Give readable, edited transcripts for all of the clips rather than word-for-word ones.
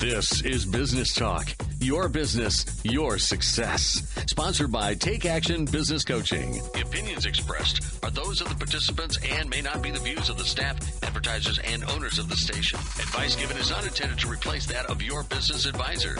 This is Business Talk, your business, your success. Sponsored by Take Action Business Coaching. The opinions expressed are those of the participants and may not be the views of the staff, advertisers, and owners of the station. Advice given is not intended to replace that of your business advisor.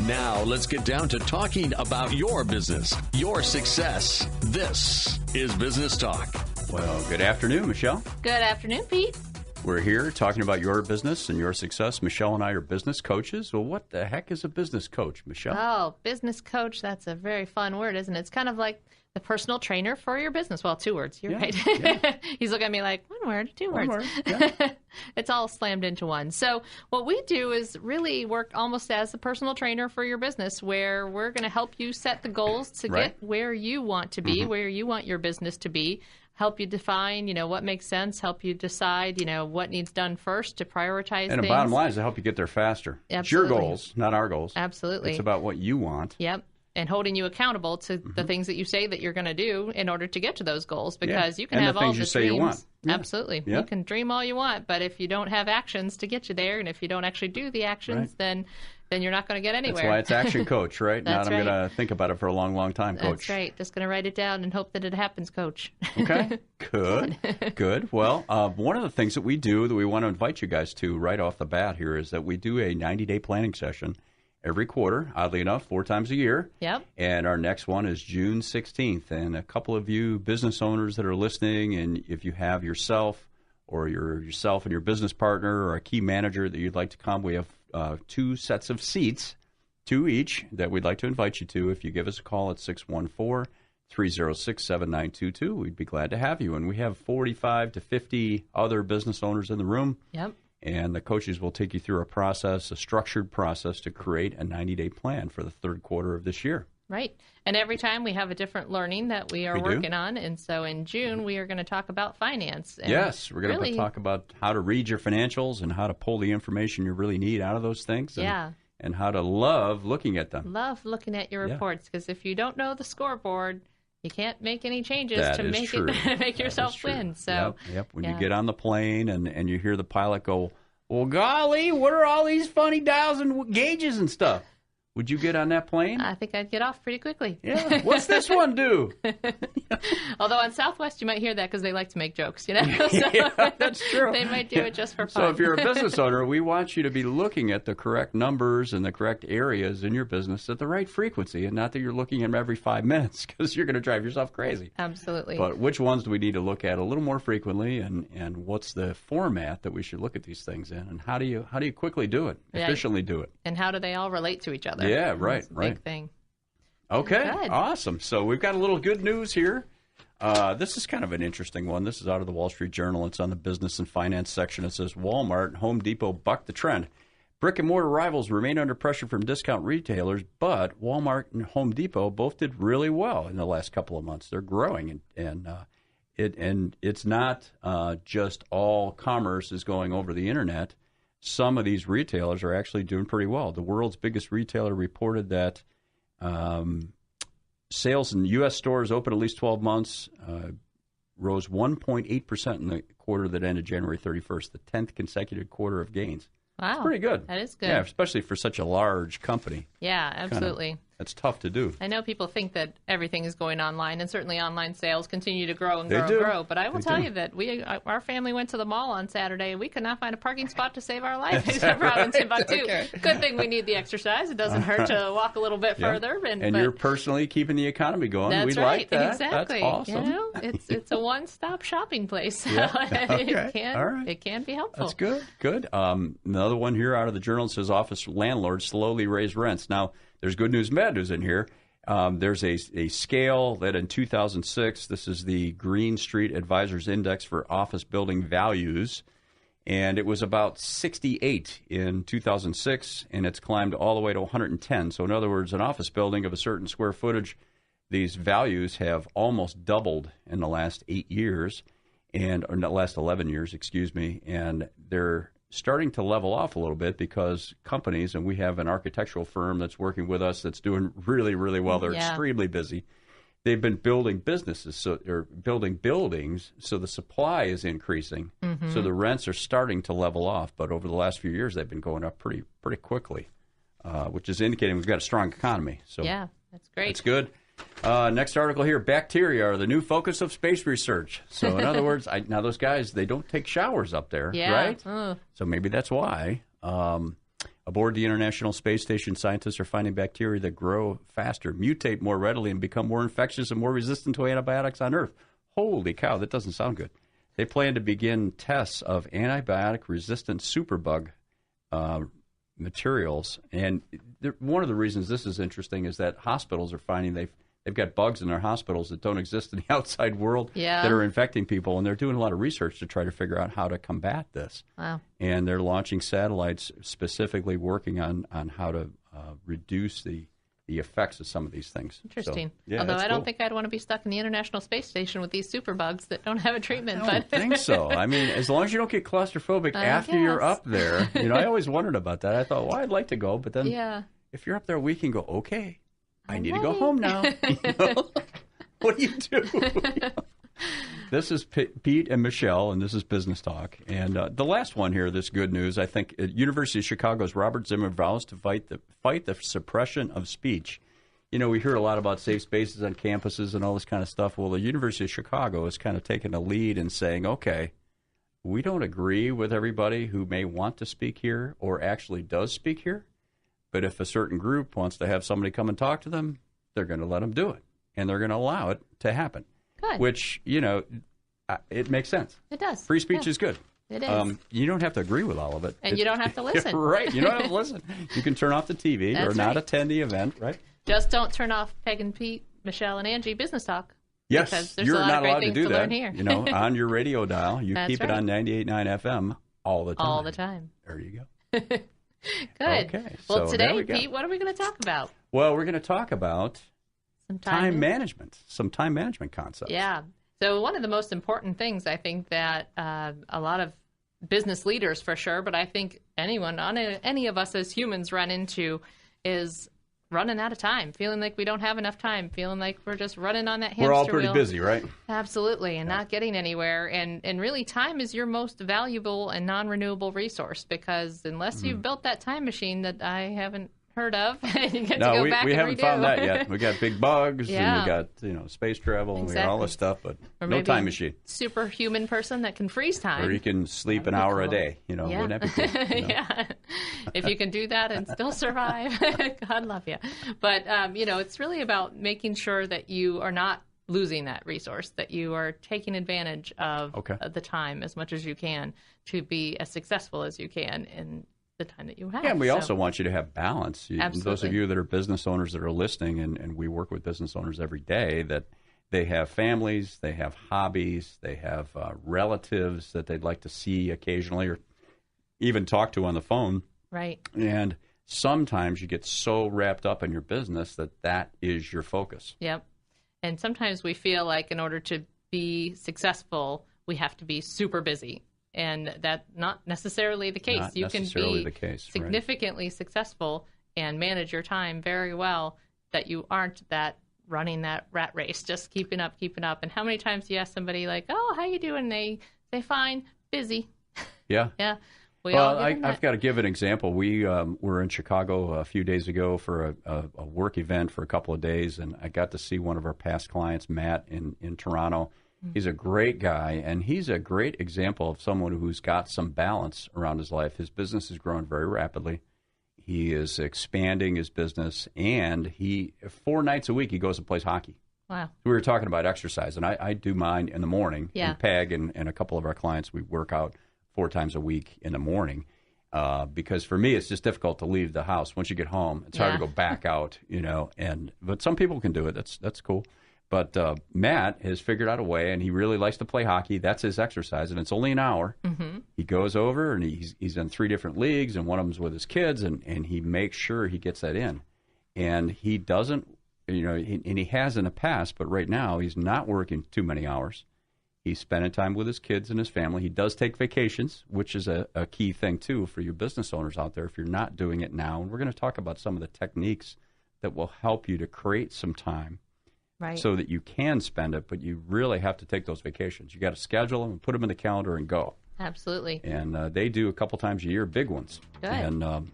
Now, let's get down to talking about your business, your success. This is Business Talk. Well, good afternoon, Michelle. Good afternoon, Pete. We're here talking about your business and your success. Michelle and I are business coaches. Well, what the heck is a business coach, Michelle? Oh, business coach, that's a very fun word, isn't it? It's kind of like the personal trainer for your business. Well, 2 words. You're right. Yeah. He's looking at me like, 1 word, 2 words. 1 word, yeah. It's all slammed into one. So what we do is really work almost as a personal trainer for your business, where we're going to help you set the goals to get where you want to be, where you want your business to be. Help you define, what makes sense, help you decide, what needs done first to prioritize things. And the bottom line is to help you get there faster. Absolutely. It's your goals, not our goals. Absolutely. It's about what you want. Yep. And holding you accountable to the things that you say that you're going to do in order to get to those goals, because you can and have the all things the you say dreams. you want. Yeah. Absolutely. Yeah. You can dream all you want, but if you don't have actions to get you there, and if you don't actually do the actions, then you're not going to get anywhere. That's why it's Action Coach, right? That's I'm right. going to think about it for a long, long time, Coach. That's right. Just going to write it down and hope that it happens, Coach. Okay. Good. Well, one of the things that we do that we want to invite you guys to right off the bat here is that we do a 90-day planning session every quarter, oddly enough, 4 times a year. Yep. And our next one is June 16th. And a couple of you business owners that are listening, and if you have yourself or yourself and your business partner or a key manager that you'd like to come, we have 2 sets of seats, 2 each, that we'd like to invite you to. If you give us a call at 614-306-7922, we'd be glad to have you. And we have 45 to 50 other business owners in the room. Yep. And the coaches will take you through a structured process to create a 90-day plan for the 3rd quarter of this year. Right. And every time we have a different learning that we are working on. And so in June, we are going to talk about finance. And yes, we're going to talk about how to read your financials and how to pull the information you really need out of those things. And how to love looking at them. Love looking at your reports, because if you don't know the scoreboard, you can't make any changes to make yourself win. So, When you get on the plane and you hear the pilot go, well, golly, what are all these funny dials and gauges and stuff? Would you get on that plane? I think I'd get off pretty quickly. Yeah. What's this one do? Although on Southwest, you might hear that because they like to make jokes, So that's true. They might do it just for fun. So if you're a business owner, we want you to be looking at the correct numbers and the correct areas in your business at the right frequency, and not that you're looking at them every 5 minutes, because you're going to drive yourself crazy. Absolutely. But which ones do we need to look at a little more frequently, and what's the format that we should look at these things in, and how do you quickly do it, efficiently do it? And how do they all relate to each other? Yeah, right, Big thing. Okay, Good. Awesome. So we've got a little good news here. This is kind of an interesting one. This is out of the Wall Street Journal. It's on the business and finance section. It says Walmart and Home Depot bucked the trend. Brick-and-mortar rivals remain under pressure from discount retailers, but Walmart and Home Depot both did really well in the last couple of months. They're growing, and it's not just all commerce is going over the internet. Some of these retailers are actually doing pretty well. The world's biggest retailer reported that sales in U.S. stores open at least 12 months rose 1.8% in the quarter that ended January 31st, the 10th consecutive quarter of gains. Wow. That's pretty good. That is good. Yeah, especially for such a large company. Yeah, absolutely. That's tough to do. I know people think that everything is going online, and certainly online sales continue to grow and They grow do. and grow. But I will tell you that our family went to the mall on Saturday, and we could not find a parking spot to save our life except for out in Timbuktu. Okay. Good thing we need the exercise. It doesn't hurt to walk a little bit further. And you're personally keeping the economy going. That's We right. like that. Exactly. That's awesome. It's a one-stop shopping place. Yeah. Okay. All right. It can be helpful. That's good. Good. Another one here out of the Journal says office landlords slowly raise rents. Now, there's good news and bad news in here. There's a scale that in 2006, this is the Green Street Advisors Index for Office Building Values, and it was about 68 in 2006, and it's climbed all the way to 110. So in other words, an office building of a certain square footage, these values have almost doubled in the last 8 years, or the last 11 years, excuse me, and they're starting to level off a little bit because companies, and we have an architectural firm that's working with us that's doing really, really well. They're extremely busy. they've been building businesses, or building buildings, so the supply is increasing. So the rents are starting to level off. But over the last few years, they've been going up pretty quickly, which is indicating we've got a strong economy. So yeah, that's great. That's good. Next article here: bacteria are the new focus of space research. So in other words, now those guys, they don't take showers up there, right? So maybe that's why. Aboard the International Space Station, scientists are finding bacteria that grow faster, mutate more readily, and become more infectious and more resistant to antibiotics on Earth. Holy cow, that doesn't sound good. They plan to begin tests of antibiotic-resistant superbug materials. And one of the reasons this is interesting is that hospitals are finding they've got bugs in their hospitals that don't exist in the outside world that are infecting people, and they're doing a lot of research to try to figure out how to combat this. Wow. And they're launching satellites specifically working on how to reduce the effects of some of these things. Interesting. So, yeah, although I don't cool. think I'd want to be stuck in the International Space Station with these superbugs that don't have a treatment. I don't think so. I mean, as long as you don't get claustrophobic after you're up there. I always wondered about that. I thought, well, I'd like to go, but then if you're up there a week, you can go, okay, I need to go home now. What do you do? This is Pete and Michelle, and this is Business Talk. And the last one here, this good news, I think, University of Chicago's Robert Zimmer vows to fight the suppression of speech. We hear a lot about safe spaces on campuses and all this kind of stuff. Well, the University of Chicago has kind of taken a lead in saying, okay, we don't agree with everybody who may want to speak here or actually does speak here. But if a certain group wants to have somebody come and talk to them, they're going to let them do it. And they're going to allow it to happen. Good. Which, it makes sense. It does. Free speech is good. It is. You don't have to agree with all of it. And you don't have to listen. Right. You don't have to listen. You can turn off the TV or not attend the event, right? Just don't turn off Peg and Pete, Michelle and Angie Business Talk. Yes, there's you're a lot not of great allowed to things do to that. learn here. On your radio dial, you That's keep it right. on 98.9 FM all the time. All the time. There you go. Good. Okay. Well, so today, Pete, what are we going to talk about? Well, we're going to talk about Some time management, some time management concepts. Yeah. So one of the most important things I think that a lot of business leaders for sure, but I think any of us as humans run into is running out of time, feeling like we don't have enough time, feeling like we're just running on that hamster wheel. We're all pretty busy, right? Absolutely, and not getting anywhere. And really, time is your most valuable and non-renewable resource, because unless you've built that time machine that I haven't heard of, you get to go back we and haven't redo. found that yet. We got big bugs, and we got space travel, and we got all this stuff, but or no maybe time machine. Superhuman person that can freeze time. Or you can sleep an hour a day. Wouldn't that be cool? Yeah, if you can do that and still survive, God love you. But it's really about making sure that you are not losing that resource, that you are taking advantage of the time as much as you can to be as successful as you can in the time that you have. Yeah, and we also want you to have balance. Absolutely. Those of you that are business owners that are listening, and we work with business owners every day, that they have families, they have hobbies, they have relatives that they'd like to see occasionally or even talk to on the phone. Right. And sometimes you get so wrapped up in your business that is your focus. Yep. And sometimes we feel like in order to be successful, we have to be super busy. And that's not necessarily the case. Not you can necessarily be the case, significantly successful and manage your time very well, that you aren't running that rat race, just keeping up. And how many times do you ask somebody like, oh, how you doing? And they say, fine, busy. Yeah. Yeah. I've got to give an example. We were in Chicago a few days ago for a work event for a couple of days, and I got to see one of our past clients, Matt, in Toronto. He's a great guy, and he's a great example of someone who's got some balance around his life. His business is growing very rapidly. He is expanding his business, and 4 nights a week he goes and plays hockey. Wow. We were talking about exercise, and I do mine in the morning. Yeah. And Peg and a couple of our clients, we work out 4 times a week in the morning because for me it's just difficult to leave the house. Once you get home, it's hard to go back out, but some people can do it. That's cool. But Matt has figured out a way, and he really likes to play hockey. That's his exercise, and it's only an hour. Mm-hmm. He goes over, and he's in 3 different leagues, and one of them's with his kids, and he makes sure he gets that in. And he doesn't, and he has in the past, but right now he's not working too many hours. He's spending time with his kids and his family. He does take vacations, which is a key thing, too, for you business owners out there if you're not doing it now. And we're going to talk about some of the techniques that will help you to create some time so that you can spend it, but you really have to take those vacations. You got to schedule them and put them in the calendar and go. Absolutely. And they do a couple times a year, big ones. Good. And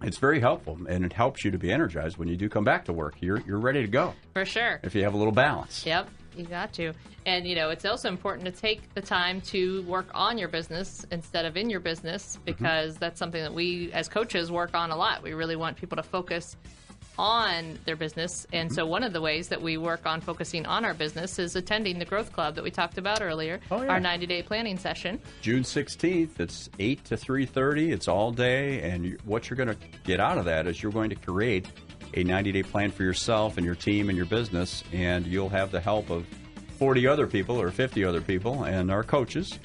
it's very helpful, and it helps you to be energized when you do come back to work. You're ready to go. For sure. If you have a little balance. Yep, you got to. And, it's also important to take the time to work on your business instead of in your business, because that's something that we as coaches work on a lot. We really want people to focus on their business. And so one of the ways that we work on focusing on our business is attending the Growth Club that we talked about earlier, our 90-day planning session. June 16th, it's 8 to 3:30. It's all day. And what you're going to get out of that is you're going to create a 90-day plan for yourself and your team and your business. And you'll have the help of 40 other people or 50 other people and our coaches.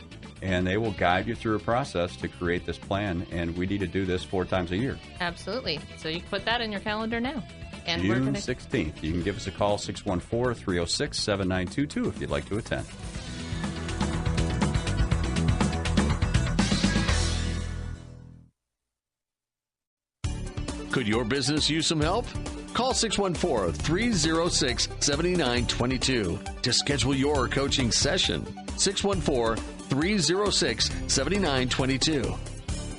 And they will guide you through a process to create this plan. And we need to do this 4 times a year. Absolutely. So you can put that in your calendar now. And June 16th. You can give us a call, 614-306-7922, if you'd like to attend. Could your business use some help? Call 614-306-7922 to schedule your coaching session. 614-306-7922.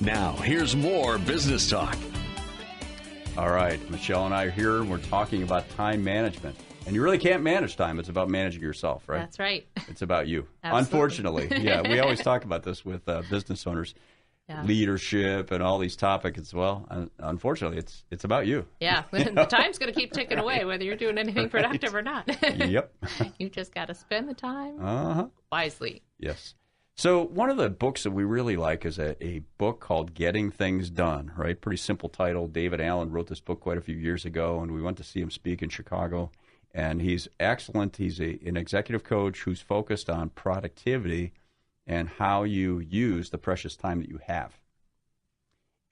Now, here's more business talk. All right, Michelle and I are here, and we're talking about time management. And you really can't manage time. It's about managing yourself, right? That's right. It's about you. Absolutely. Unfortunately. Yeah, we always talk about this with business owners, leadership, and all these topics as well. Unfortunately, it's about you. Yeah, the time's going to keep ticking away, whether you're doing anything productive or not. Yep. You just got to spend the time wisely. Yes. So one of the books that we really like is a book called Getting Things Done, right? Pretty simple title. David Allen wrote this book quite a few years ago, and we went to see him speak in Chicago. And he's excellent. He's an executive coach who's focused on productivity and how you use the precious time that you have.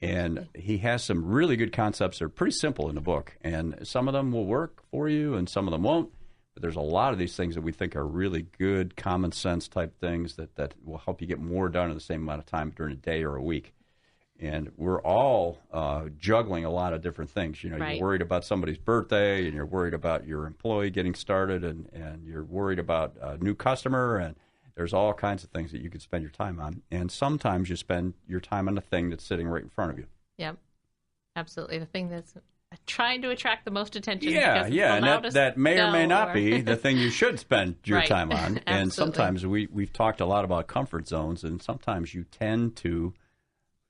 And he has some really good concepts that are pretty simple in the book. And some of them will work for you and some of them won't. But there's a lot of these things that we think are really good, common sense type things that will help you get more done in the same amount of time during a day or a week. And we're all juggling a lot of different things. You're worried about somebody's birthday, and you're worried about your employee getting started, and you're worried about a new customer, and there's all kinds of things that you could spend your time on. And sometimes you spend your time on the thing that's sitting right in front of you. Yep, absolutely. The thing that's trying to attract the most attention. Yeah, and that may or may not be the thing you should spend your time on. And sometimes we've talked a lot about comfort zones, and sometimes you tend to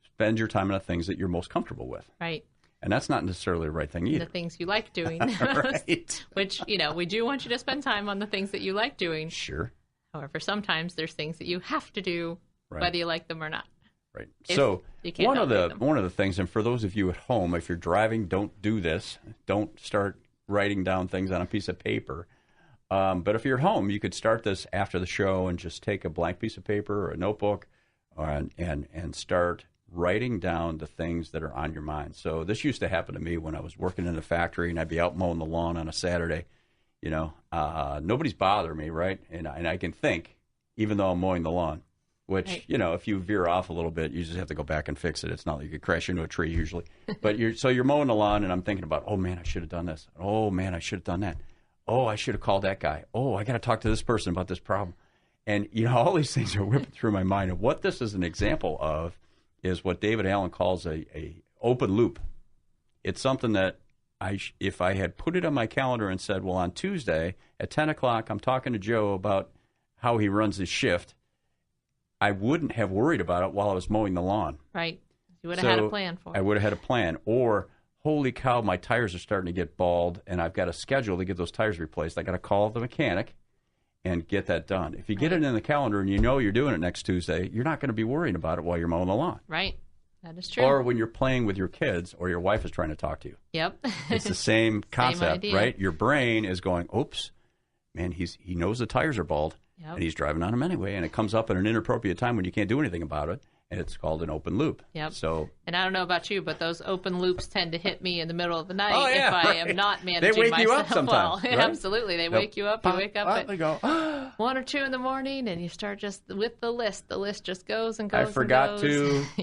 spend your time on the things that you're most comfortable with. Right. And that's not necessarily the right thing either. The things you like doing. Right. Which, we do want you to spend time on the things that you like doing. Sure. However, sometimes there's things that you have to do, whether you like them or not. Right. So one of the things, and for those of you at home, if you're driving, don't do this. Don't start writing down things on a piece of paper. But if you're at home, you could start this after the show and just take a blank piece of paper or a notebook and start writing down the things that are on your mind. So this used to happen to me when I was working in a factory, and I'd be out mowing the lawn on a Saturday. Nobody's bothering me, right? And I can think, even though I'm mowing the lawn. Which, if you veer off a little bit, you just have to go back and fix it. It's not like you could crash into a tree usually. But you're mowing the lawn, and I'm thinking about, oh, man, I should have done this. Oh, man, I should have done that. Oh, I should have called that guy. Oh, I got to talk to this person about this problem. And, all these things are whipping through my mind. And what this is an example of is what David Allen calls a open loop. It's something that if I had put it on my calendar and said, well, on Tuesday at 10 o'clock, I'm talking to Joe about how he runs his shift, I wouldn't have worried about it while I was mowing the lawn. Right. You would have had a plan for it. I would have had a plan. Or, holy cow, my tires are starting to get bald, and I've got a schedule to get those tires replaced. I got to call the mechanic and get that done. If you get it in the calendar and you're doing it next Tuesday, you're not going to be worrying about it while you're mowing the lawn. Right. That is true. Or when you're playing with your kids or your wife is trying to talk to you. Yep. It's the same concept, same right? Your brain is going, oops, man, he knows the tires are bald. Yep. And he's driving on them anyway, and it comes up at an inappropriate time when you can't do anything about it, and it's called an open loop. Yep. So, and I don't know about you, but those open loops tend to hit me in the middle of the night if I am not managing myself well. They wake you up sometimes. Right? Absolutely. They wake you up. You wake up at they go, 1 or 2 in the morning, and you start just with the list. The list just goes and goes I forgot and goes. to, ...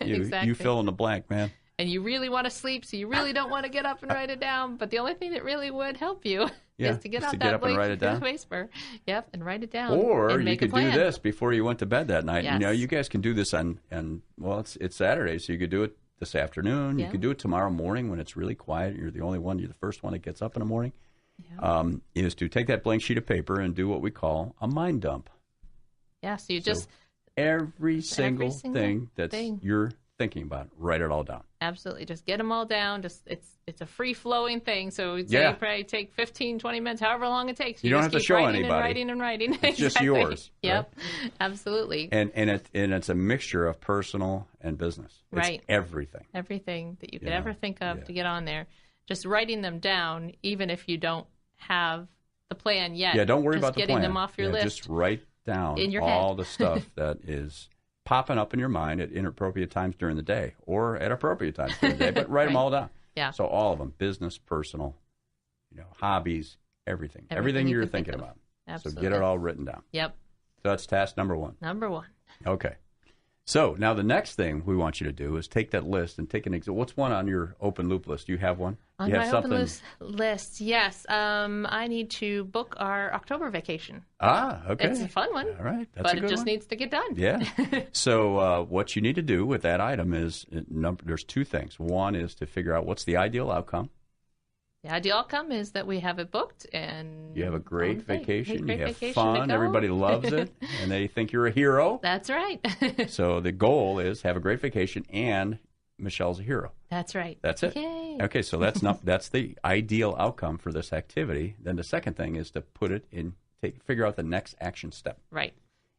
You Exactly. fill in the blank, man. and you really want to sleep, so you really don't want to get up and write it down. But the only thing that really would help you is to get out that blank piece of paper. Yep, and write it down. Or and you could do this before you went to bed that night. Yes. You know, you guys can do this on it's Saturday, so you could do it this afternoon. You could do it tomorrow morning when it's really quiet. You're the only one. You're the first one that gets up in the morning. Yeah. Is to take that blank sheet of paper and do what we call a mind dump. Yeah, so you just every single thing you're thinking about, write it all down. Absolutely. Just get them all down. It's a free-flowing thing. So you probably take 15, 20 minutes, however long it takes. You don't just have to show writing anybody. And writing. It's just yours. Yep. Right? Absolutely. And it's a mixture of personal and business. It's everything. Everything that you could ever think of to get on there. Just writing them down, even if you don't have the plan yet. Yeah, don't worry about the plan. Just getting them off your list. Just write down in your all head. the stuff that is popping up in your mind at inappropriate times during the day or at appropriate times during the day, but write them all down. Yeah. So all of them, business, personal, hobbies, everything. Everything you're thinking about. Absolutely. So get it all written down. Yep. So that's task number 1. Number 1. Okay. So now the next thing we want you to do is take that list and take an example. What's one on your open loop list? Do you have one? On my open list, yes. I need to book our October vacation. Okay. It's a fun one. All right. That's but a good it just one. needs to get done. Yeah. So what you need to do with that item is there's 2 things. One is to figure out what's the ideal outcome. The ideal outcome is that we have it booked and you have a great vacation. You have vacation fun. Everybody loves it, and they think you're a hero. That's right. So the goal is have a great vacation, and Michelle's a hero. That's right. That's it. Yay. Okay, so that's the ideal outcome for this activity. Then the second thing is to put it in, figure out the next action step. Right.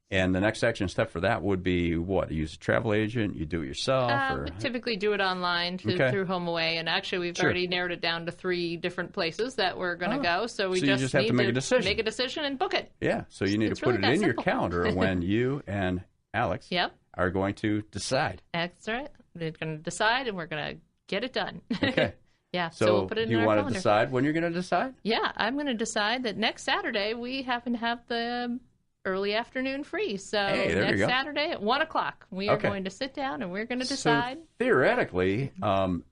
And the next action step for that would be what? You use a travel agent? You do it yourself? We typically do it online through HomeAway. And actually, we've already narrowed it down to 3 different places that we're going to go. So we just have need to make a decision. Make a decision and book it. Yeah. So you need to put really it in your simple. calendar when you and Alex are going to decide. That's right. We're going to decide, and we're going to get it done. Okay. Yeah. So we'll put it in you our want calendar. to decide when you're going to decide? Yeah. I'm going to decide that next Saturday we happen to have the early afternoon free. So next Saturday at 1 o'clock, we are going to sit down and we're going to decide. So theoretically,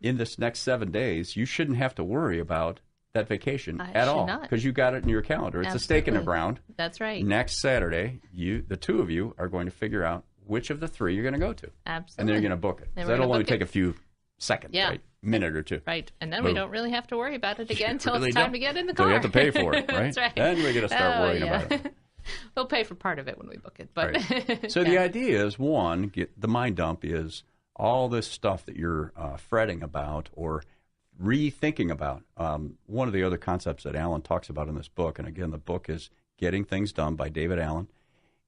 in this next 7 days, you shouldn't have to worry about that vacation at all because you got it in your calendar. It's a stake in the ground. That's right. Next Saturday, the 2 of you are going to figure out which of the 3 you're going to go to. Absolutely. And then you're going to book it. That'll only take a few seconds, right? Minute or 2. Right. And then we don't really have to worry about it again until it's time to get in the car. So you have to pay for it, right? That's right. Then we're going to start worrying about it. We'll pay for part of it when we book it. But So the idea is, one, the mind dump is all this stuff that you're fretting about or rethinking about. One of the other concepts that Alan talks about in this book, and again, the book is Getting Things Done by David Allen,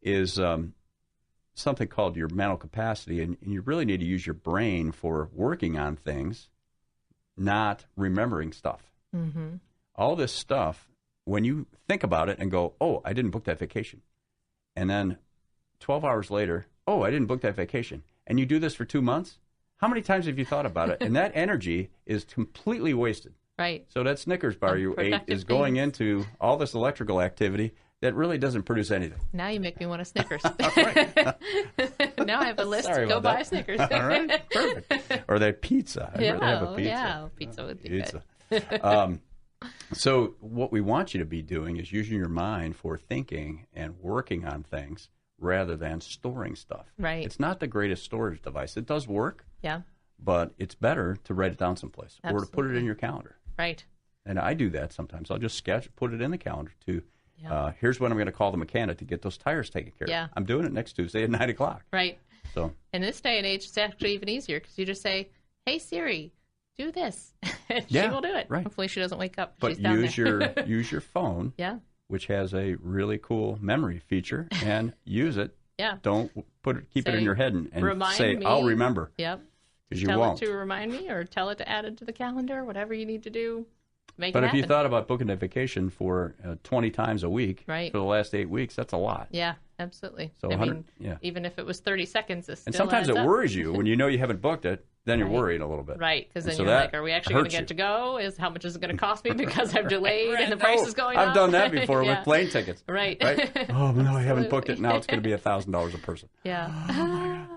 is something called your mental capacity. And you really need to use your brain for working on things, not remembering stuff. Mm-hmm. All this stuff, when you think about it and go, oh, I didn't book that vacation. And then 12 hours later, oh, I didn't book that vacation. And you do this for 2 months, how many times have you thought about it? And that energy is completely wasted. Right. So that Snickers bar you ate is going into all this electrical activity that really doesn't produce anything. Now you make me want a Snickers. Right. Now I have a list to go buy a Snickers. All right, perfect. Or that pizza. I'd rather have a pizza. Yeah, pizza would be good. So what we want you to be doing is using your mind for thinking and working on things rather than storing stuff. Right. It's not the greatest storage device. It does work. Yeah. But it's better to write it down someplace or to put it in your calendar. Right. And I do that sometimes. I'll just put it in the calendar to, here's when I'm going to call the mechanic to get those tires taken care of. Yeah. I'm doing it next Tuesday at 9 o'clock. Right. So in this day and age, it's actually even easier because you just say, hey, Siri, do this. And she will do it. Right. Hopefully she doesn't wake up. But she's down there. use your phone, which has a really cool memory feature, and use it. Yeah. Don't keep it in your head and say, me. I'll remember. Yep. Because you tell won't. it to remind me or tell it to add it to the calendar, whatever you need to do. But if you thought about booking a vacation for 20 times a week for the last 8 weeks, that's a lot. Yeah, absolutely. So even if it was 30 seconds, it's still and sometimes it worries you when you know you haven't booked it. Then you're worried a little bit. Right, because then you're like, are we actually going to get to go? How much is it going to cost me because I've delayed and the price is going up? I've done that before with plane tickets. Right. Oh, no, I haven't booked it. Now it's going to be $1,000 a person. Yeah. Oh, my God.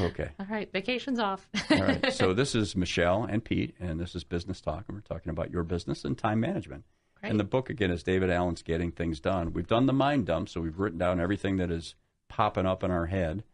Okay. All right, vacation's off. All right. So this is Michelle and Pete, and this is Business Talk, and we're talking about your business and time management. Great. And the book, again, is David Allen's Getting Things Done. We've done the mind dump, so we've written down everything that is popping up in our head,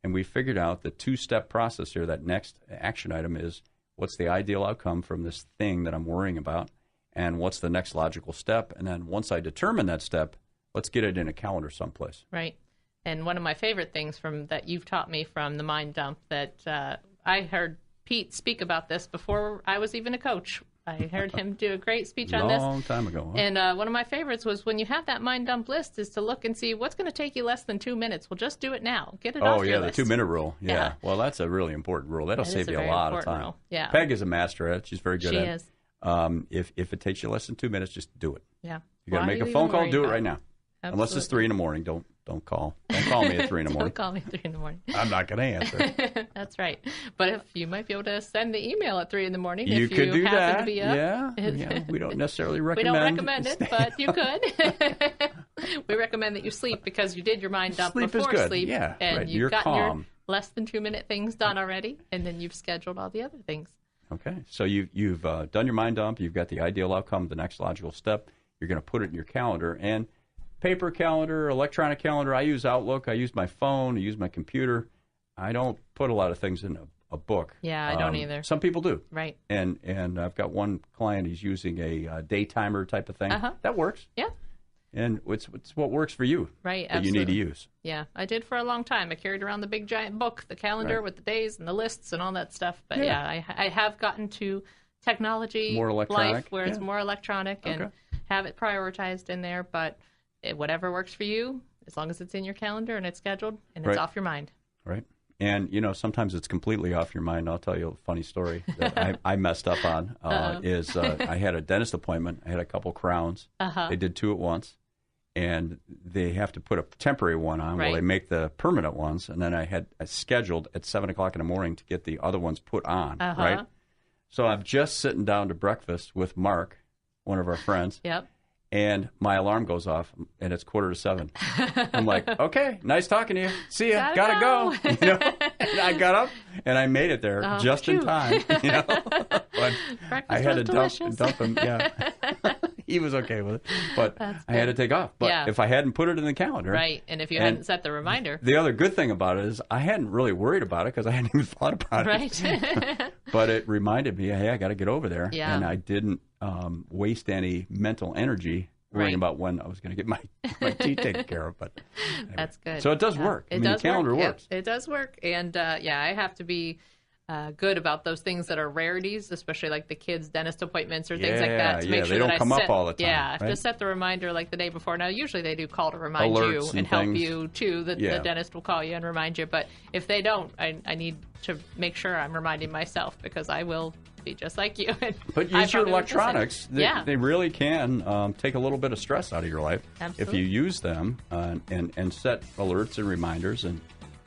and we figured out the two-step process here. That next action item is, what's the ideal outcome from this thing that I'm worrying about, and what's the next logical step? And then once I determine that step, let's get it in a calendar someplace. Right. And one of my favorite things from that you've taught me from the mind dump that I heard Pete speak about this before I was even a coach. I heard him do a great speech on this. Long time ago. Huh? And one of my favorites was when you have that mind dump list is to look and see what's going to take you less than 2 minutes. Well, just do it now. Get it off your list. The 2-minute rule. Yeah. Yeah. Well, that's a really important rule. That'll save you a lot of time. Rule. Yeah. Peg is a master at it. She's very good at it. She is. If it takes you less than 2 minutes, just do it. Yeah. You got to make a phone call. Do it right now. Absolutely. Unless it's 3 in the morning. Don't call. Don't call me at 3 in the morning. Don't call me at 3 in the morning. I'm not going to answer. That's right. But if you might be able to send the email at 3 in the morning you if could you do happen that. to be up. Yeah. We don't necessarily We recommend. don't recommend it, but you could. We recommend that you sleep because you did your mind dump Sleep before is good. sleep. Yeah, and right. you've You're gotten calm. your less than 2 minute things done already, and then you've scheduled all the other things. Okay. So you've done your mind dump. You've got the ideal outcome, the next logical step. You're going to put it in your calendar. And paper calendar, electronic calendar, I use Outlook. I use my phone. I use my computer. I don't put a lot of things in a book. Yeah, I don't either. Some people do. Right. And I've got one client, he's using a day timer type of thing. That works. Yeah. And it's what works for you. Right, that absolutely. you need to use. Yeah, I did for a long time. I carried around the big giant book, the calendar with the days and the lists and all that stuff. But I have gotten to technology more electronic life where it's more electronic and have it prioritized in there. But whatever works for you, as long as it's in your calendar and it's scheduled and it's off your mind. Right. And, sometimes it's completely off your mind. I'll tell you a funny story that I messed up on. I had a dentist appointment. I had a couple crowns. They did 2 at once. And they have to put a temporary one on while they make the permanent ones. And then I scheduled at 7 o'clock in the morning to get the other ones put on, right? So I'm just sitting down to breakfast with Mark, one of our friends. Yep. And my alarm goes off, and it's 6:45. I'm like, okay, nice talking to you. See ya. Gotta go. And I got up, and I made it there just in time. But I had to dump him. Yeah. He was okay with it, but I had to take off. But if I hadn't put it in the calendar. Right, and if you hadn't set the reminder. The other good thing about it is I hadn't really worried about it because I hadn't even thought about it. Right. But it reminded me, hey, I got to get over there. Yeah. And I didn't waste any mental energy worrying about when I was going to get my teeth taken care of. But anyway. That's good. So it does work. The calendar works. It does work. And, I have to be good about those things that are rarities, especially like the kids' dentist appointments or things like that. To make sure they don't that come up all the time. Yeah, I have to set the reminder like the day before. Now, usually they do call to remind Alerts you and help things. you, too. The dentist will call you and remind you. But if they don't, I need to make sure I'm reminding myself because I will be just like you. But use your electronics. They really can take a little bit of stress out of your life. Absolutely. If you use them and set alerts and reminders. And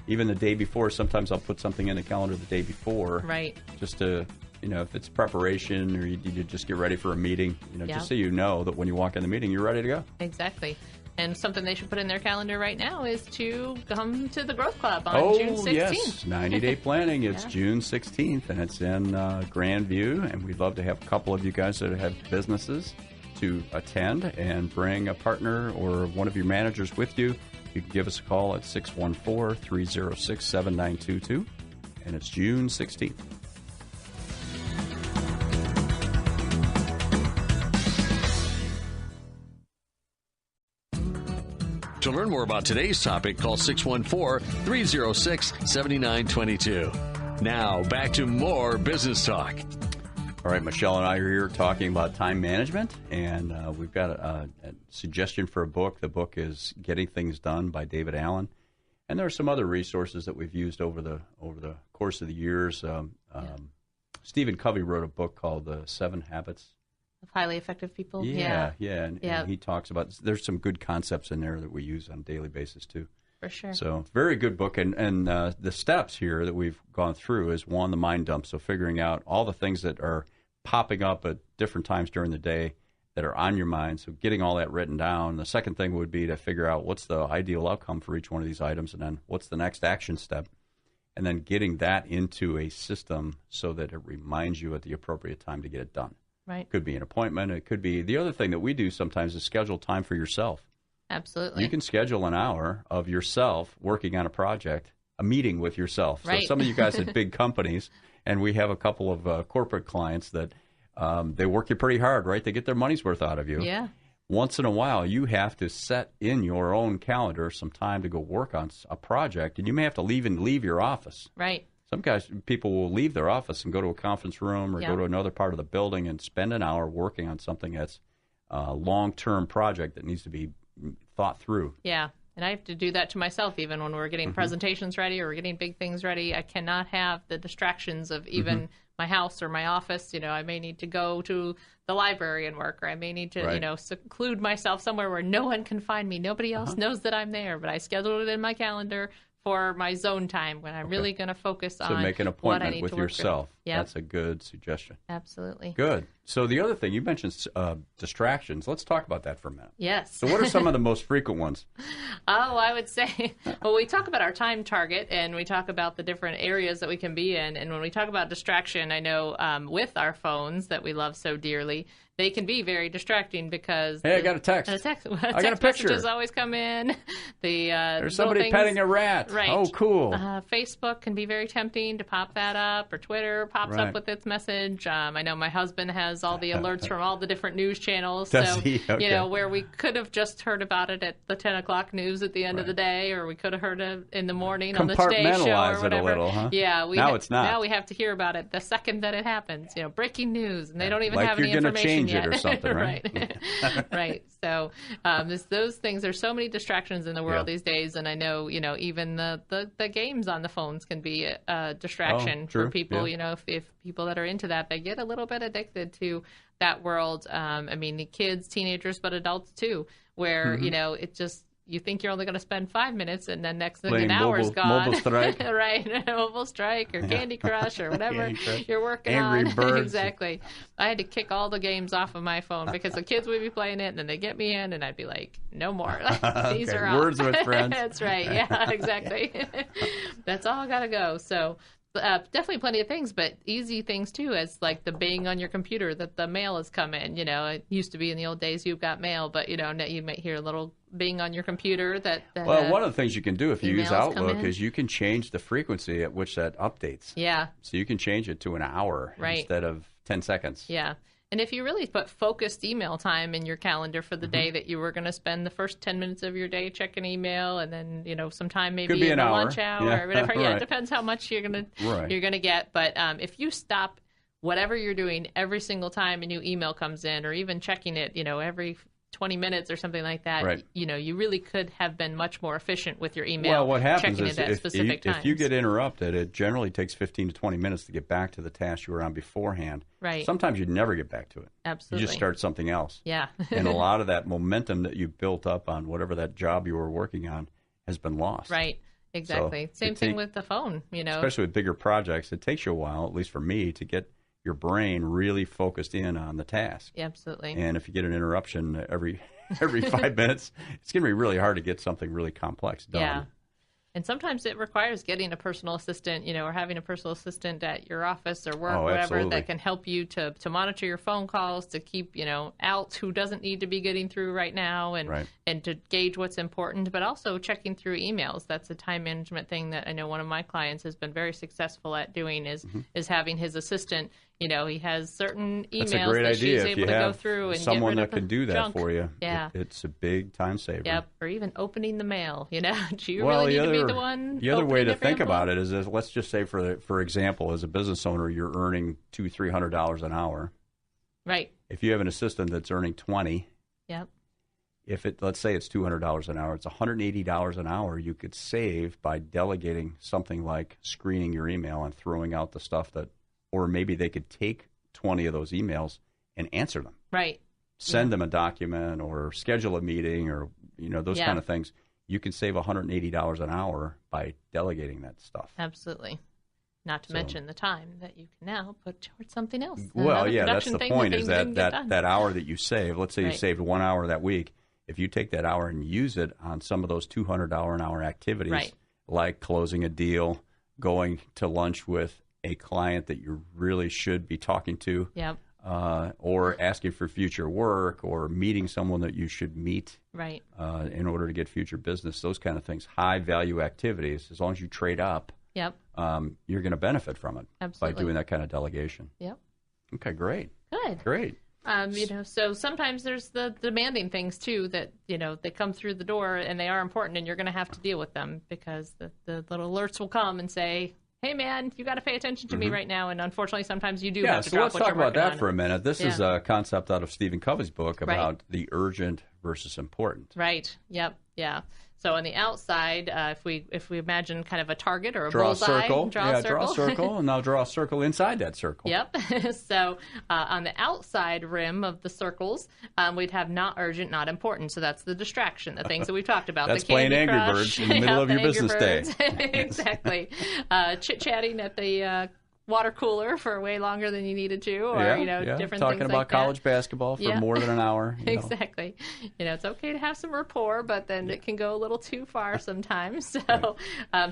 even the day before, sometimes I'll put something in the calendar the day before. Right. Just to, if it's preparation or you need to just get ready for a meeting, just so you know that when you walk in the meeting, you're ready to go. Exactly. And something they should put in their calendar right now is to come to the Growth Club on June 16th. Yes, 90-day planning. It's June 16th, and it's in Grandview. And we'd love to have a couple of you guys that have businesses to attend and bring a partner or one of your managers with you. You can give us a call at 614-306-7922, and it's June 16th. To learn more about today's topic, call 614-306-7922. Now, back to more business talk. All right, Michelle and I are here talking about time management, and we've got a suggestion for a book. The book is Getting Things Done by David Allen, and there are some other resources that we've used over the course of the years. Stephen Covey wrote a book called The 7 Habits of Highly Effective People. And he talks about, there's some good concepts in there that we use on a daily basis too. For sure. So very good book. And the steps here that we've gone through is one, the mind dump. So figuring out all the things that are popping up at different times during the day that are on your mind. So getting all that written down. The second thing would be to figure out what's the ideal outcome for each one of these items. And then what's the next action step. and then getting that into a system so that it reminds you at the appropriate time to get it done. Right. It could be an appointment. It could be the other thing that we do sometimes is schedule time for yourself. Absolutely. You can schedule an hour of yourself working on a project, a meeting with yourself. Right. So some of you guys at big companies, and we have a couple of corporate clients that they work you pretty hard, right? They get their money's worth out of you. Yeah. Once in a while, you have to set in your own calendar some time to go work on a project, and you may have to leave your office. Right. Some people will leave their office and go to a conference room or go to another part of the building and spend an hour working on something that's a long-term project that needs to be thought through. Yeah. And I have to do that to myself even when we're getting presentations ready or we're getting big things ready. I cannot have the distractions of even my house or my office. I may need to go to the library and work, or I may need to, seclude myself somewhere where no one can find me. Nobody else knows that I'm there, but I scheduled it in my calendar for my zone time when I'm really going to focus on So make an what I appointment need with to work yourself. Yep. That's a good suggestion. Absolutely. Good. So the other thing, you mentioned distractions. Let's talk about that for a minute. Yes. So what are some of the most frequent ones? Oh, I would say, well, we talk about our time target and we talk about the different areas that we can be in. And when we talk about distraction, I know with our phones that we love so dearly, they can be very distracting because I got a text. I got a picture. Messages always come in. There's somebody petting a rat. Right. Oh, cool. Facebook can be very tempting to pop that up, or Twitter pops up with its message. I know my husband has all the alerts from all the different news channels. Does so he? Okay. Where we could have just heard about it at the 10 o'clock news at the end of the day, or we could have heard it in the morning on the Today Show or whatever. It a little, huh? Yeah. Now it's not. Now we have to hear about it the second that it happens. Breaking news, and they don't even like have any information yet. Like you're going to change it or something, right? Right. So those things, there's so many distractions in the world these days, and I know, even the games on the phones can be a distraction for people. If people that are into that, they get a little bit addicted to that world. The kids, teenagers, but adults too, where, it just, you think you're only going to spend 5 minutes, and then next thing an hour's gone. Mobile Strike. Right, Mobile Strike or Candy Crush or whatever you're working Angry on. Birds. Exactly. I had to kick all the games off of my phone because the kids would be playing it, and then they'd get me in, and I'd be like, no more. These are off. Words with friends. That's right. Yeah, exactly. That's all got to go. So definitely plenty of things, but easy things too, as like the bang on your computer that the mail has come in. It used to be in the old days you've got mail, but now you might hear a little bing on your computer that well, one of the things you can do if you use Outlook is you can change the frequency at which that updates. Yeah. So you can change it to an hour instead of 10 seconds. Yeah. And if you really put focused email time in your calendar for the day that you were going to spend the first 10 minutes of your day checking email, and then some time maybe in the lunch hour or whatever. Yeah, it depends how much you're gonna get. But if you stop whatever you're doing every single time a new email comes in, or even checking it, every 20 minutes or something like that, you really could have been much more efficient with your email. Well, what happens is if you get interrupted, it generally takes 15 to 20 minutes to get back to the task you were on beforehand. Right. Sometimes you'd never get back to it. Absolutely. You just start something else. Yeah. And a lot of that momentum that you built up on whatever that job you were working on has been lost. Right. Exactly. So Same thing with the phone, Especially with bigger projects, it takes you a while, at least for me, to get your brain really focused in on the task. Yeah, absolutely. And if you get an interruption every 5 minutes, it's going to be really hard to get something really complex done. Yeah. And sometimes it requires getting a personal assistant, or having a personal assistant at your office or work, whatever, that can help you to monitor your phone calls, to keep, out who doesn't need to be getting through right now, and to gauge what's important, but also checking through emails. That's a time management thing that I know one of my clients has been very successful at doing is having his assistant. He has certain emails that she's able to go through and someone get rid that can do that junk for you. Yeah. It's a big time saver. Yep, or even opening the mail. Do you really need to be the one? The other way to think about it is, let's just say, for example, as a business owner, you're earning $200-300 an hour. Right. If you have an assistant that's earning $20, yep. Let's say it's $200 an hour, it's $180 an hour you could save by delegating something like screening your email and throwing out the stuff that. Or maybe they could take 20 of those emails and answer them. Right. Send them a document or schedule a meeting or, those kind of things. You can save $180 an hour by delegating that stuff. Absolutely. Not to mention the time that you can now put towards something else. Well, yeah, that's the point, is that hour that you save. Let's say you saved 1 hour that week. If you take that hour and use it on some of those $200 an hour activities, like closing a deal, going to lunch with a client that you really should be talking to. Yep. Or asking for future work, or meeting someone that you should meet right. In order to get future business, those kind of things, high value activities, as long as you trade up, yep. You're going to benefit from it. Absolutely. By doing that kind of delegation. Yep. Okay, great. Good. Great. So sometimes there's the demanding things too that, they come through the door and they are important, and you're going to have to deal with them, because the little alerts will come and say, hey, man, you got to pay attention to me right now. And unfortunately, sometimes you do have to drop what you're working on. Yeah, so let's talk about that for a minute. This is a concept out of Stephen Covey's book about the urgent versus important. Right. Yep. Yeah. So on the outside, if we imagine kind of a target or a draw bullseye, a circle. Draw a circle, and now draw a circle inside that circle. Yep. So on the outside rim of the circles, we'd have not urgent, not important. So that's the distraction, the things that we've talked about. That's the Candy playing Angry Crush, Birds in the middle of your business day. Exactly. Chit-chatting at the water cooler for way longer than you needed to, or different talking things about like college basketball for more than an hour. Exactly. It's okay to have some rapport, but then it can go a little too far sometimes. So,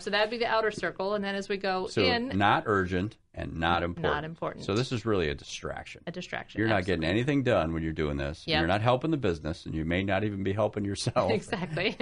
so that'd be the outer circle, and then as we go in, not urgent and not important. Not important. So this is really a distraction. A distraction. You're not getting anything done when you're doing this. Yep. You're not helping the business, and you may not even be helping yourself. Exactly.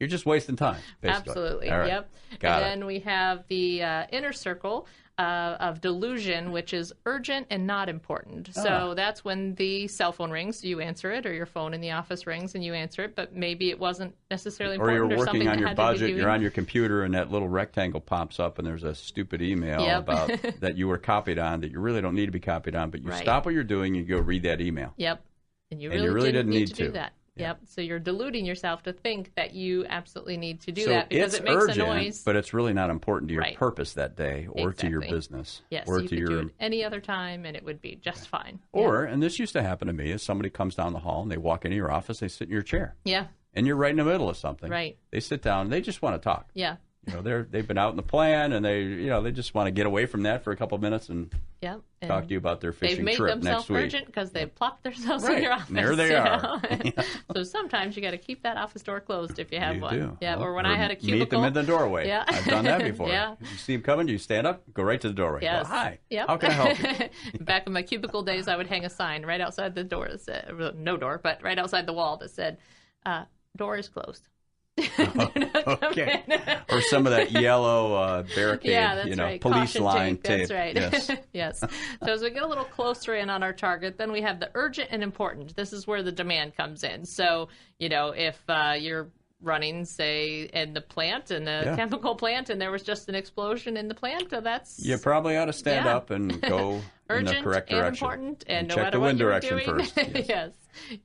You're just wasting time, basically. Absolutely. All right. Yep. Then we have the inner circle of delusion, which is urgent and not important. So that's when the cell phone rings, you answer it, or your phone in the office rings and you answer it, but maybe it wasn't necessarily important. Or you're working something on your budget, you're on your doing. Computer, and that little rectangle pops up, and there's a stupid email about that you were copied on that you really don't need to be copied on, but you stop what you're doing, you go read that email. Yep. And you really didn't need to do that. Yeah. Yep. So you're deluding yourself to think that you absolutely need to do that because it makes urgent, a noise. But it's really not important to your purpose that day, or to your Exactly. business. Yes, or you to could your do it any other time and it would be just fine. Or, and this used to happen to me, is somebody comes down the hall and they walk into your office, they sit in your chair. Yeah. And you're right in the middle of something. Right. They sit down, they just want to talk. Yeah. They've been out in the plan, and they just want to get away from that for a couple of minutes and talk to you about their fishing trip next week. They've made themselves urgent because they've plopped themselves in your office. And there they are. So sometimes you got to keep that office door closed if you have one. Do. Yeah. Or when I had a cubicle, meet them in the doorway. Yeah. I've done that before. Yeah. You see them coming, you stand up, go right to the doorway. Yes. Go, hi. Yep. How can I help you? Back in my cubicle days, I would hang a sign right outside the door that said, no door, but right outside the wall that said, door is closed. Okay. Or some of that yellow barricade, right. police Caution line tape. tape. That's right. Yes. Yes. So as we get a little closer in on our target, then we have the urgent and important. This is where the demand comes in. So, if you're running, say, in the plant, in the chemical plant, and there was just an explosion in the plant, that's... You probably ought to stand up and go in the correct direction. Urgent and important, and no check matter the wind what you're direction doing. first. Yes.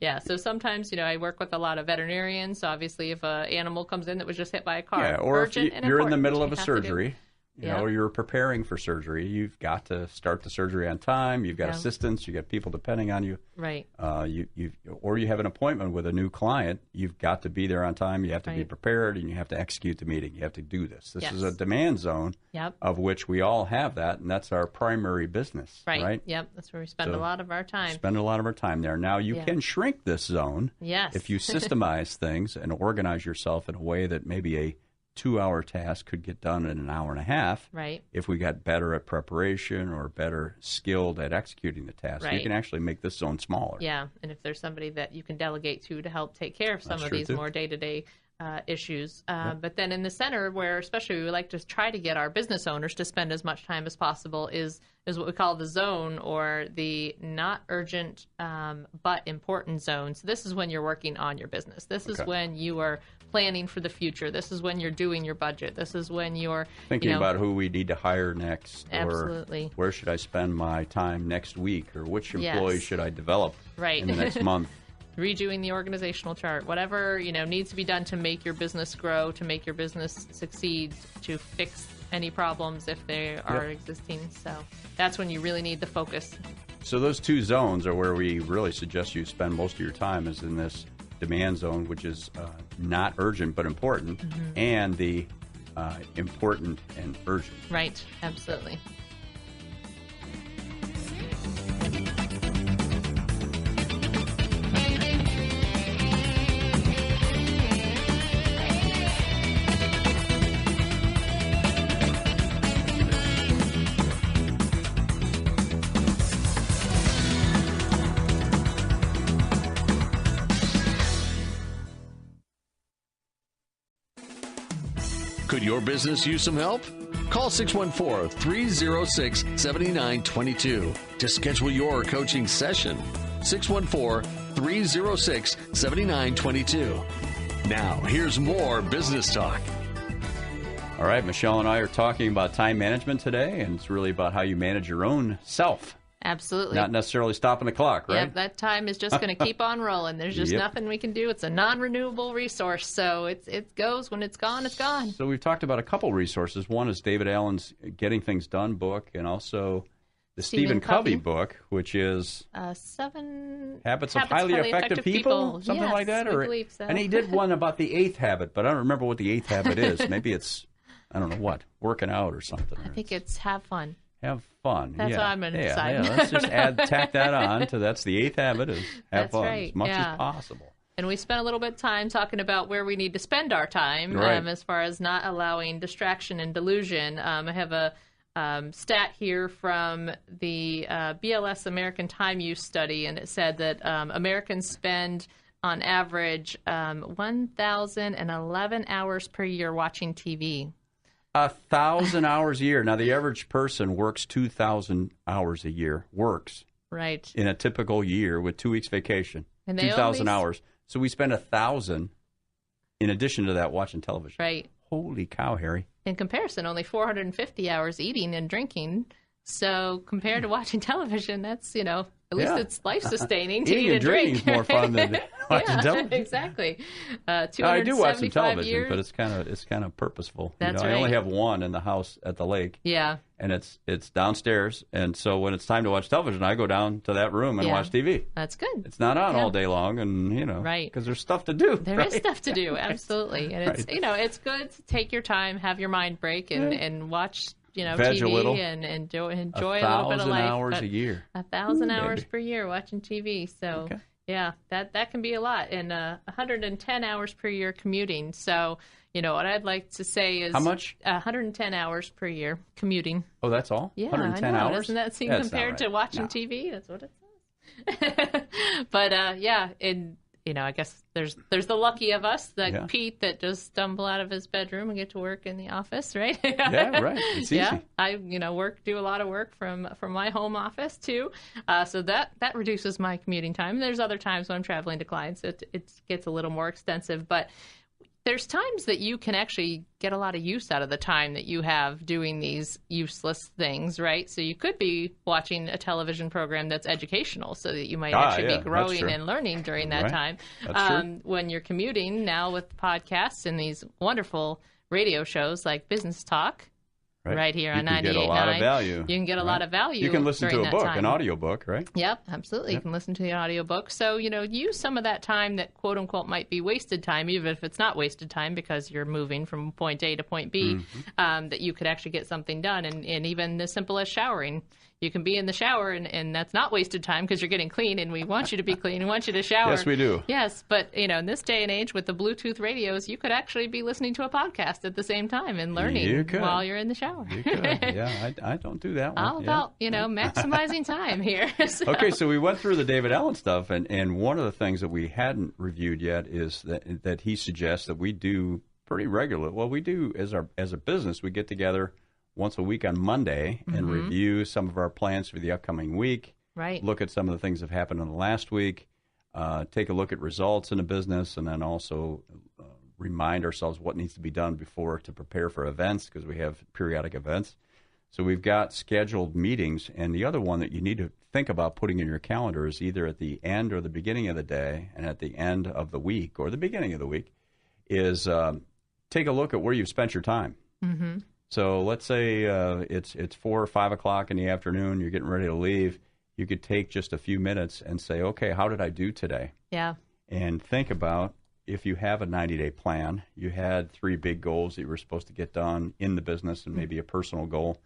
Yeah, so sometimes, I work with a lot of veterinarians, so obviously if an animal comes in that was just hit by a car, or urgent if you're in the middle of a you have to do. surgery, or you're preparing for surgery, you've got to start the surgery on time. You've got assistants. You've got people depending on you. Right. You have an appointment with a new client. You've got to be there on time. You have to be prepared, and you have to execute the meeting. You have to do this. This is a demand zone of which we all have that, and that's our primary business. Right? Yep. That's where we spend a lot of our time. Spend a lot of our time there. Now, you can shrink this zone if you systemize things and organize yourself in a way that maybe a 2-hour task could get done in an hour and a half. Right. If we got better at preparation or better skilled at executing the task, you can actually make this zone smaller. Yeah, and if there's somebody that you can delegate to help take care of some of these more day-to-day issues. But then in the center, where especially we like to try to get our business owners to spend as much time as possible, is what we call the zone, or the not urgent but important zone. So this is when you're working on your business. This is when you are planning for the future. This is when you're doing your budget. This is when you're thinking about who we need to hire next, absolutely, or where should I spend my time next week, or which employees should I develop in the next month. Redoing the organizational chart, whatever needs to be done to make your business grow, to make your business succeed, to fix any problems if they are existing. So that's when you really need the focus. So those two zones are where we really suggest you spend most of your time, is in this demand zone, which is not urgent but important, and the important and urgent. Right, absolutely. Could your business use some help? Call 614-306-7922 to schedule your coaching session. 614-306-7922. Now, here's more business talk. All right, Michelle and I are talking about time management today, and it's really about how you manage your own self. Absolutely. Not necessarily stopping the clock, right? Yep, that time is just going to keep on rolling. There's just nothing we can do. It's a non-renewable resource, so it goes. When it's gone, it's gone. So we've talked about a couple resources. One is David Allen's Getting Things Done book, and also the Stephen Covey book, which is 7 Habits of Highly Effective People, something yes, like that. I believe so. And he did one about the 8th habit, but I don't remember what the 8th habit is. Maybe it's, I don't know what, working out or something. I think it's have fun. Have fun. That's what I'm going to decide. Yeah, let's just tack that on to that's the 8th habit is have fun right. as much as possible. And we spent a little bit of time talking about where we need to spend our time as far as not allowing distraction and delusion. I have a stat here from the BLS American Time Use Study, and it said that Americans spend on average 1,011 hours per year watching TV. 1,000 hours a year. Now, the average person works 2,000 hours a year. Right. In a typical year with 2 weeks vacation. And 2,000 hours. So we spend 1,000 in addition to that watching television. Right. Holy cow, Harry. In comparison, only 450 hours eating and drinking. So compared to watching television, that's, at least it's life-sustaining to eat and drink. Eating and drinking is more fun than watching television. Exactly. I do watch some television, years. but it's kind of purposeful. That's right. I only have one in the house at the lake. Yeah. And it's downstairs, and so when it's time to watch television, I go down to that room and watch TV. That's good. It's not on all day long, and right, because there's stuff to do. There is stuff to do, absolutely, and it's it's good to take your time, have your mind break, and watch Veg TV and enjoy a little bit of life. 1,000 hours a year. 1,000 hours per year watching TV. So that can be a lot, and 110 hours per year commuting. So. What I'd like to say is... How much? 110 hours per year commuting. Oh, that's all? Yeah, 110 I know. hours? Doesn't that seem compared to watching TV? That's what it says. But, I guess there's the lucky of us, like Pete, that just stumble out of his bedroom and get to work in the office, right? Yeah, right. It's easy. Yeah, I, do a lot of work from my home office, too. So that reduces my commuting time. There's other times when I'm traveling to clients. It gets a little more extensive, but... There's times that you can actually get a lot of use out of the time that you have doing these useless things, right? So you could be watching a television program that's educational so that you might actually be growing and learning during that time. That's true. When you're commuting now with podcasts and these wonderful radio shows like Business Talk, right here on 98.9. You can get a lot of value. You can get a lot of value. You can listen to a book, time. An audio book, right? Yep, absolutely. You can listen to the audio book. So, use some of that time that, quote unquote, might be wasted time, even if it's not wasted time because you're moving from point A to point B, that you could actually get something done. And even as simple as showering. You can be in the shower, and that's not wasted time because you're getting clean, and we want you to be clean and want you to shower. Yes, we do. Yes, but, in this day and age with the Bluetooth radios, you could actually be listening to a podcast at the same time and learning while you're in the shower. You could. Yeah, I don't do that one. All about, maximizing time here. So. Okay, so we went through the David Allen stuff, and one of the things that we hadn't reviewed yet is that he suggests that we do pretty regularly. Well, we do as a business, we get together once a week on Monday and review some of our plans for the upcoming week. Right. Look at some of the things that happened in the last week. Take a look at results in the business, and then also remind ourselves what needs to be done before to prepare for events, because we have periodic events. So we've got scheduled meetings, and the other one that you need to think about putting in your calendar is either at the end or the beginning of the day, and at the end of the week or the beginning of the week is take a look at where you've spent your time. Mm-hmm. So let's say it's 4 or 5 o'clock in the afternoon, you're getting ready to leave. You could take just a few minutes and say, okay, how did I do today? Yeah. And think about, if you have a 90-day plan, you had 3 big goals that you were supposed to get done in the business and maybe a personal goal.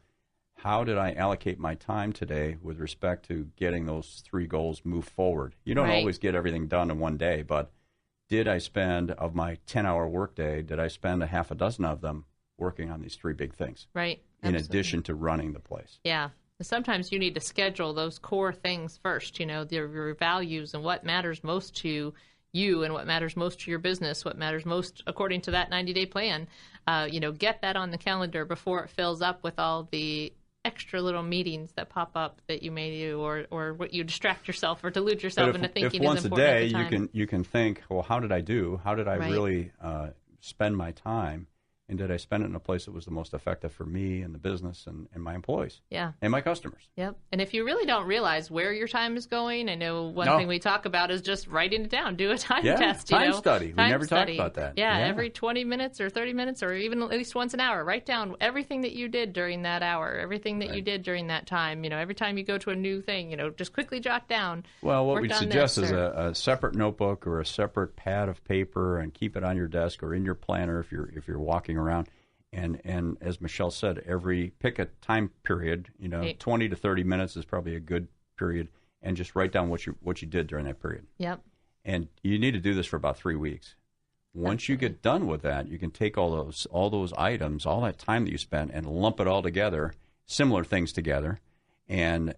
How did I allocate my time today with respect to getting those 3 goals move forward? You don't always get everything done in one day, but did I spend, of my 10-hour workday, did I spend a half a dozen of them working on these 3 big things? Right. In addition to running the place. Yeah. Sometimes you need to schedule those core things first, your values and what matters most to you and what matters most to your business, what matters most according to that 90-day plan. Get that on the calendar before it fills up with all the extra little meetings that pop up that you may do, or what you distract yourself or delude yourself into thinking is important at the time. If once a day you can think, well, how did I do? How did I really spend my time? And did I spend it in a place that was the most effective for me and the business and my employees? Yeah. And my customers. Yep. And if you really don't realize where your time is going, I know one thing we talk about is just writing it down. Do a time test. Time study. We never talked about that. Yeah, every 20 minutes or 30 minutes or even at least once an hour. Write down everything that you did during that hour, everything that you did during that time. Every time you go to a new thing, just quickly jot down. Well, what we'd suggest is a separate notebook or a separate pad of paper, and keep it on your desk or in your planner if you're walking around. And as Michelle said, pick a time period. 20 to 30 minutes is probably a good period, and just write down what you did during that period. Yep. And you need to do this for about 3 weeks. Once you get done with that, you can take all those items, all that time that you spent, and lump it all together, similar things together, and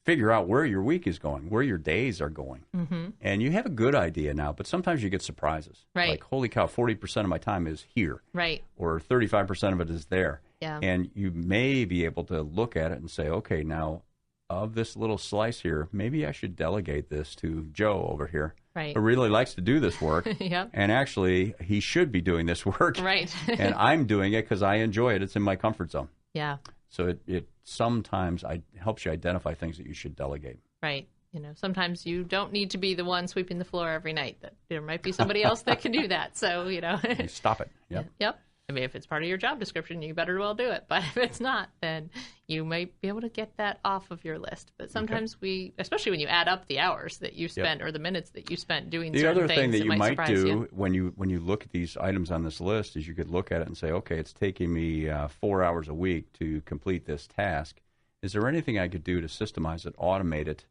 figure out where your week is going, where your days are going. Mm-hmm. And you have a good idea now, but sometimes you get surprises. Right. Like, holy cow, 40% of my time is here. Right. Or 35% of it is there. Yeah. And you may be able to look at it and say, okay, now, of this little slice here, maybe I should delegate this to Joe over here. Right. Who really likes to do this work. Yep. And actually, he should be doing this work. Right. And I'm doing it because I enjoy it. It's in my comfort zone. Yeah. So it sometimes helps you identify things that you should delegate. Right. Sometimes you don't need to be the one sweeping the floor every night. That there might be somebody else that can do that. So, You stop it. Yep. Yep. I mean, if it's part of your job description, you better well do it. But if it's not, then you might be able to get that off of your list. But sometimes especially when you add up the hours that you spent or the minutes that you spent doing certain things, the other thing that you might do you. when you look at these items on this list is you could look at it and say, okay, it's taking me 4 hours a week to complete this task. Is there anything I could do to systemize it, automate it,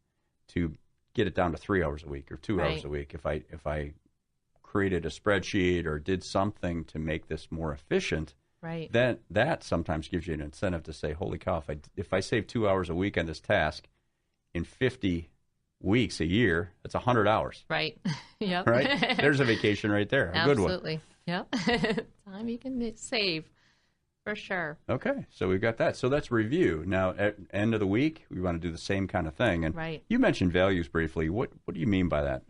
to get it down to 3 hours a week or 2 hours a week? If I created a spreadsheet or did something to make this more efficient, right, then that sometimes gives you an incentive to say, holy cow, if I save 2 hours a week on this task, in 50 weeks a year, that's 100 hours. Right. Yep. Right? There's a vacation right there. A good one. Absolutely. Yep. Time you can save. For sure. Okay, so we've got that. So that's review. Now, at end of the week, we want to do the same kind of thing. And you mentioned values briefly. What do you mean by that?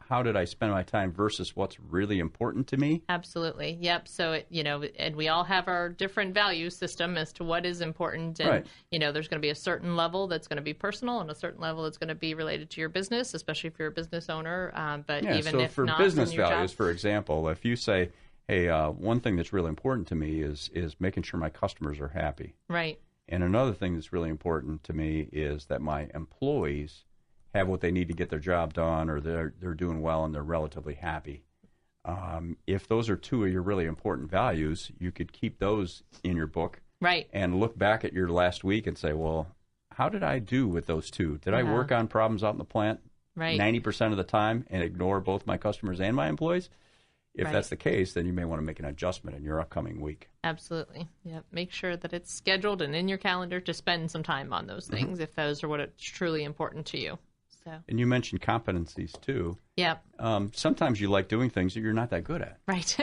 How did I spend my time versus what's really important to me? Absolutely. Yep. So, and we all have our different value system as to what is important. And, there's going to be a certain level that's going to be personal and a certain level that's going to be related to your business, especially if you're a business owner. But even so if for not business in your values, job. for example, if you say, hey, one thing that's really important to me is making sure my customers are happy. Right. And another thing that's really important to me is that my employees have what they need to get their job done, or they're doing well and they're relatively happy. If those are two of your really important values, you could keep those in your book. Right. And look back at your last week and say, well, how did I do with those two? Did I work on problems out in the plant 90% of the time and ignore both my customers and my employees? If that's the case, then you may want to make an adjustment in your upcoming week. Absolutely. Yeah. Make sure that it's scheduled and in your calendar to spend some time on those things if those are what it's truly important to you. So. And you mentioned competencies, too. Yeah. Sometimes you like doing things that you're not that good at. Right.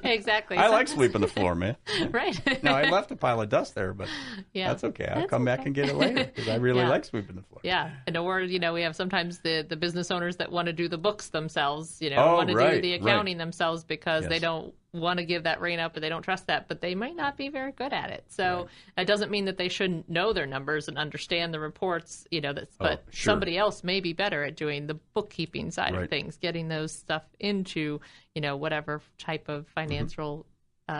Exactly. I like sweeping the floor, man. Right. Now, I left a pile of dust there, but that's okay. I'll come back and get it later because I really like sweeping the floor. Yeah. And or, we have sometimes the business owners that want to do the books themselves, want to do the accounting themselves because they don't want to give that rein up, but they don't trust that, but they might not be very good at it. So it doesn't mean that they shouldn't know their numbers and understand the reports, but somebody else may be better at doing the bookkeeping side of things, getting those stuff into, whatever type of financial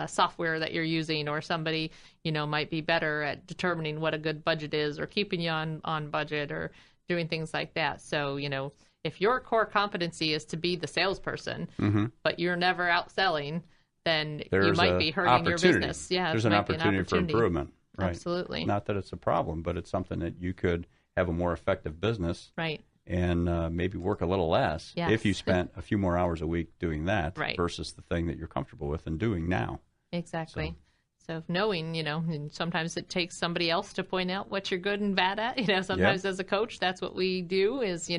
software that you're using, or somebody, might be better at determining what a good budget is or keeping you on budget or doing things like that. So, if your core competency is to be the salesperson, but you're never out selling, then you might be hurting your business. Yeah, there's an opportunity for improvement. Right. Absolutely. Not that it's a problem, but it's something that you could have a more effective business. Right. And maybe work a little less if you spent a few more hours a week doing that versus the thing that you're comfortable with and doing now. Exactly. So knowing, and sometimes it takes somebody else to point out what you're good and bad at. Sometimes as a coach, that's what we do is,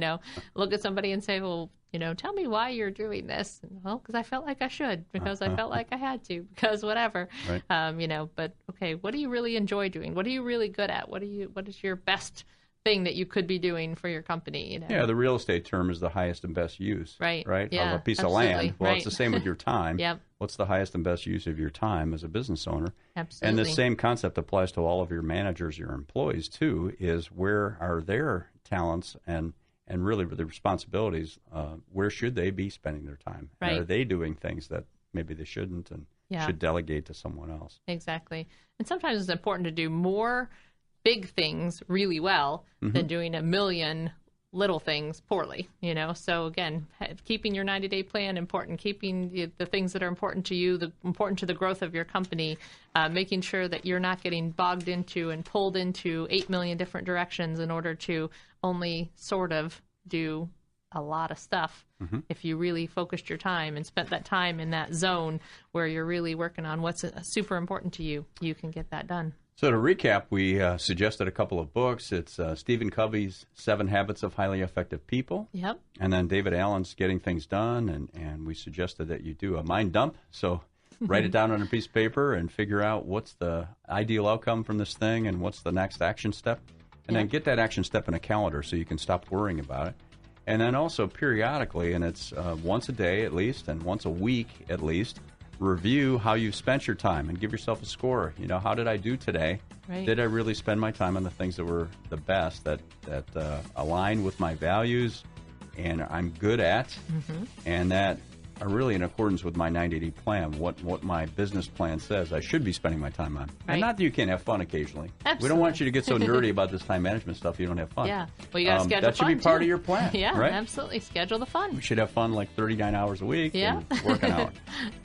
look at somebody and say, well, tell me why you're doing this. Well, because I felt like I should, because I felt like I had to, because whatever. Right. But okay, what do you really enjoy doing? What are you really good at? What is your best thing that you could be doing for your company? Yeah, the real estate term is the highest and best use. Right. Yeah, of a piece absolutely. of land. Well, right. it's the same with your time. Yep. What's the highest and best use of your time as a business owner? Absolutely. And the same concept applies to all of your managers, your employees too, is where are their talents and really the responsibilities, where should they be spending their time? Right. And are they doing things that maybe they shouldn't and should delegate to someone else? Exactly. And sometimes it's important to do more big things really well than doing a million little things poorly, So again, keeping your 90-day plan important, keeping the things that are important to you, important to the growth of your company, making sure that you're not getting bogged into and pulled into 8 million different directions in order to only sort of do a lot of stuff. If you really focused your time and spent that time in that zone where you're really working on what's super important to you, you can get that done. So to recap, we suggested a couple of books. It's Stephen Covey's 7 Habits of Highly Effective People. Yep. And then David Allen's Getting Things Done. And we suggested that you do a mind dump. So write it down on a piece of paper and figure out what's the ideal outcome from this thing and what's the next action step. And then get that action step in a calendar so you can stop worrying about it. And then also periodically, and it's once a day at least and once a week at least, review how you've spent your time and give yourself a score. How did I do today? Right. Did I really spend my time on the things that were the best, that align with my values and I'm good at, and that are really in accordance with my 90-day plan, what my business plan says I should be spending my time on. Right. And not that you can't have fun occasionally. Absolutely. We don't want you to get so nerdy about this time management stuff you don't have fun. Yeah. Well, you got to schedule that should fun, be part too. of your plan. Yeah, right? Absolutely. Schedule the fun. We should have fun like 39 hours a week and work an hour.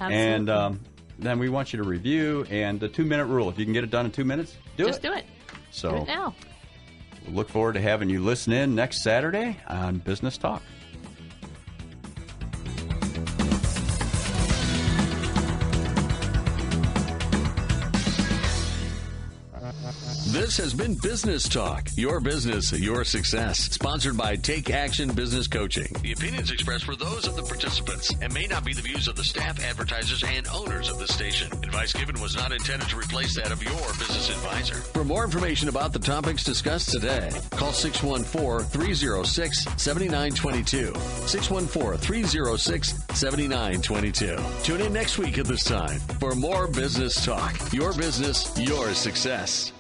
Absolutely. And then we want you to review, and the 2-minute rule. If you can get it done in 2 minutes, Just do it. So do it now. We'll look forward to having you listen in next Saturday on Business Talk. This has been Business Talk, your business, your success. Sponsored by Take Action Business Coaching. The opinions expressed were those of the participants and may not be the views of the staff, advertisers, and owners of the station. Advice given was not intended to replace that of your business advisor. For more information about the topics discussed today, call 614-306-7922. 614-306-7922. Tune in next week at this time for more Business Talk, your business, your success.